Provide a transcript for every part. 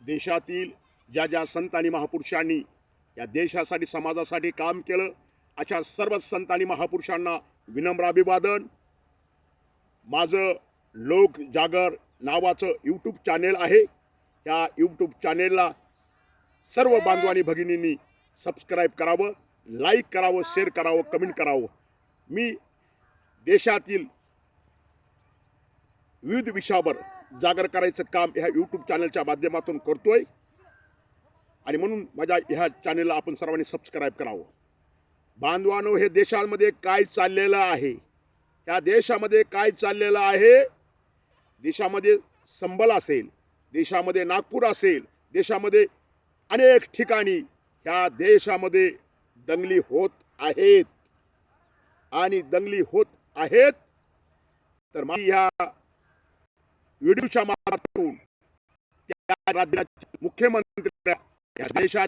देशातील ज्या ज्या संत आणि महापुरुषांनी या देशासाठी समाजासाठी काम केलं अशा सर्व संत आणि महापुरुषांना विनम्र अभिवादन। माझं लोक जागर नावाचं यूट्यूब चॅनेल आहे। या यूट्यूब चॅनेलला सर्व बांधवांनी भगिनींनी सबस्क्राईब करावं, लाईक करावं, शेअर करावं, कमेंट करावं। मी देशातील विविध विषयावर जागर करायचं काम ह्या यूट्यूब चॅनलच्या माध्यमातून करतोय आणि म्हणून माझ्या ह्या चॅनलला आपण सर्वांनी सबस्क्राईब करावं। बांधवांनो, हे देशामध्ये काय चाललेलं आहे, या देशामध्ये काय चाललेलं आहे, देशामध्ये संबल असेल, देशामध्ये नागपूर असेल, देशामध्ये अनेक ठिकाणी ह्या देशामध्ये दंगली होत आहेत आणि दंगली होत आहेत। तर ह्या व्हिडिओच्या माध्यमातून त्या राज्याचे मुख्यमंत्री या देशात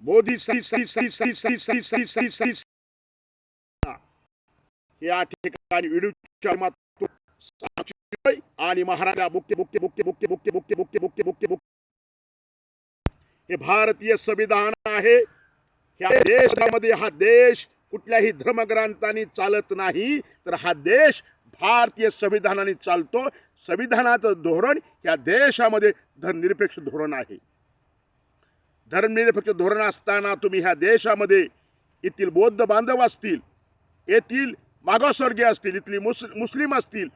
मोदी या ठिकाणी व्हिडिओच्या माध्यमातून आणि महाराजा मुख्य हे भारतीय संविधान आहे। ह्या देशामध्ये हा देश कुठल्याही धर्मग्रंथांनी चालत नाही, तर हा देश भारतीय संविधानाने चालतो। संविधानाचं धोरण या देशामध्ये धर्मनिरपेक्ष धोरण आहे। धर्मनिरपेक्ष धोरण असताना तुम्ही ह्या देशामध्ये येथील बौद्ध बांधव असतील, येथील मागासवर्गीय असतील, इथली मुस्लिम असतील,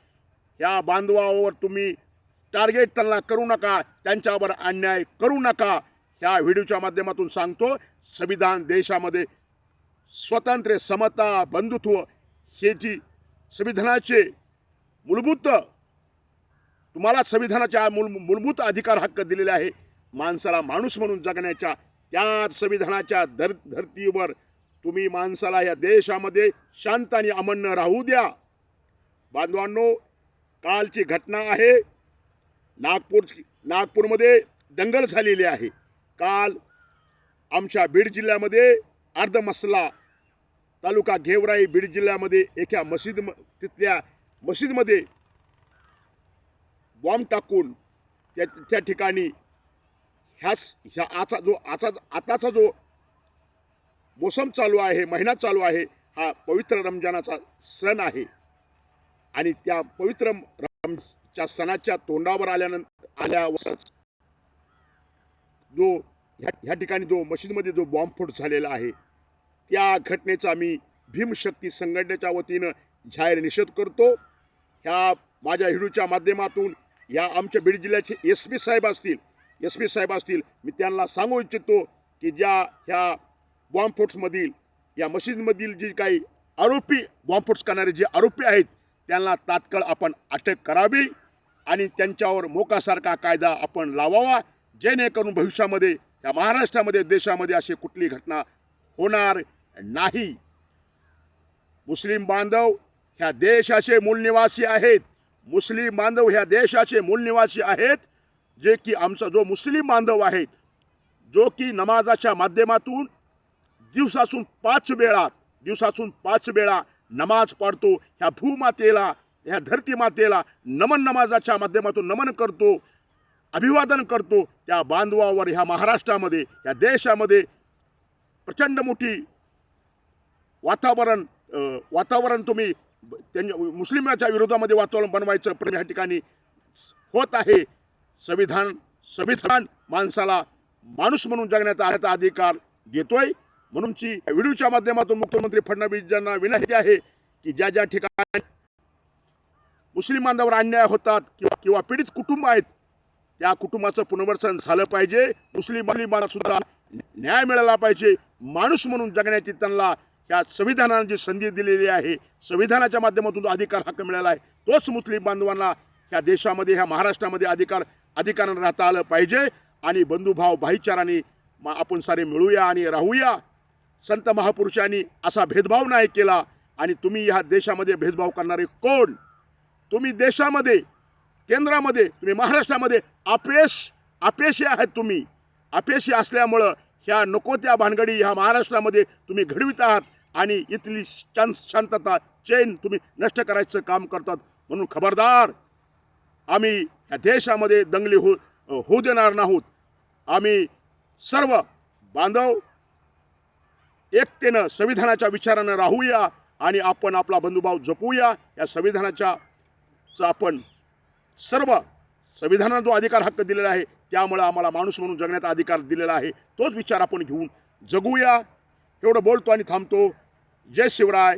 या बांधवावर तुम्ही टार्गेट त्यांना करू नका, त्यांच्यावर अन्याय करू नका। ह्या व्हिडिओच्या माध्यमातून सांगतो, संविधान देशामध्ये स्वातंत्र्य, समता, बंधुत्व हे जी संविधानाचे मूलभूत तुम्हाला संविधानाच्या मूलभूत अधिकार हक्क दिलेले आहे माणसाला माणूस म्हणून जगण्याच्या, त्याच संविधानाच्या धर्तीवर तुम्ही माणसाला या देशामध्ये शांत आणि अमन राहू द्या। बांधवांनो, कालची घटना आहे, नागपूरमध्ये दंगल झालेली आहे। काल आमच्या बीड जिल्ह्यामध्ये अर्धमसला तालुका गेवराई बीड जिल्ह्यामध्ये एका तिथल्या मस्जिदमध्ये बॉम्ब टाकून त्या ठिकाणी आताचा जो मोसम चालू आहे, महिना चालू आहे, हा पवित्र रमजानाचा सण आहे आणि त्या पवित्र रमजानच्या सणाच्या तोंडावर आल्यावर जो ह्या ठिकाणी जो मस्जिदमध्ये जो बॉम्बस्फोट झालेला आहे, त्या घटनेचा मी भीमशक्ती संघटनेच्या वतीनं जाहीर निषेध करतो। ह्या माझ्या व्हिडिओच्या माध्यमातून या आमच्या बीड जिल्ह्याचे एसपी साहेब असतील, मी त्यांना सांगू इच्छितो की ह्या बॉम्बस्फोटमधील या मस्जिदमधील जी काही बॉम्बस्फोट करणारे जे आरोपी आहेत त्यांना तात्काळ आपण अटक करावी आणि त्यांच्यावर मोकासारखा कायदा आपण लावावा, जेणेकरून भविष्यामध्ये या महाराष्ट्रामध्ये देशामध्ये अशी कुठली घटना होणार नाही। मुस्लिम बांधव ह्या देशाचे मूलनिवासी आहेत, मुस्लिम बांधव ह्या देशाचे मूलनिवासी आहेत, जे की आमचा जो मुस्लिम बांधव आहे, जो की नमाजाच्या माध्यमातून दिवसातून 5 वेळा नमाज पढतो, ह्या भूमातेला, ह्या धरती मातेला नमाजाच्या माध्यमातून नमन करतो, अभिवादन करतो। त्या बांधवावर ह्या महाराष्ट्रामध्ये, या देशामध्ये प्रचंड मोठी वातावरण तुम्ही मुस्लिमाच्या विरोधामध्ये वातावरण बनवायचं प्रयत्न या ठिकाणी होत आहे। संविधान माणसाला माणूस म्हणून जगण्याचा अधिकार देतोय। म्हणूनची व्हिडिओच्या माध्यमातून मुख्यमंत्री फडणवीस यांना विनंती आहे की ज्या ज्या ठिकाणी मुस्लिम बांधवांवर अन्याय होतात किंवा पीडित कुटुंब आहेत, त्या कुटुंबाचं पुनर्वसन झालं पाहिजे, मुस्लिमांना सुद्धा न्याय मिळाला पाहिजे, माणूस म्हणून जगण्याची त्यांना या संविधानाने जी संधी दिलेली आहे, संविधानाच्या माध्यमातून अधिकार हक्क मिळाला आहे, तोच मुस्लिम बांधवांना ह्या देशामध्ये, ह्या महाराष्ट्रामध्ये अधिकाराने राहता आलं पाहिजे आणि बंधुभाव भाईचाराने आपण सारे मिळूया आणि राहूया। संत महापुरुषांनी असा भेदभाव नाही केला आणि तुम्ही ह्या देशामध्ये भेदभाव करणारे कोण? तुम्ही देशामध्ये, केंद्रामध्ये, तुम्ही महाराष्ट्रामध्ये अपयशी आहात। तुम्ही अपयशी असल्यामुळं ह्या नको त्या भानगडी ह्या महाराष्ट्रामध्ये तुम्ही घडवित आहात आणि इथली शांतता, चैन तुम्ही नष्ट करायचं काम करतात। म्हणून खबरदार, आम्ही ह्या देशामध्ये दंगली होऊ देणार नाहीत। आम्ही सर्व बांधव एकतेनं संविधानाच्या विचारानं राहूया आणि आपण आपला बंधुभाव जपूया. या संविधानाच्या आपण सर्व संविधानानं जो अधिकार हक्क दिलेला आहे त्यामुळे आम्हाला माणूस म्हणून जगण्याचा अधिकार दिलेला आहे. तोच विचार आपण घेऊन जगूया. एवढं बोलतो आणि थांबतो. जय शिवराय.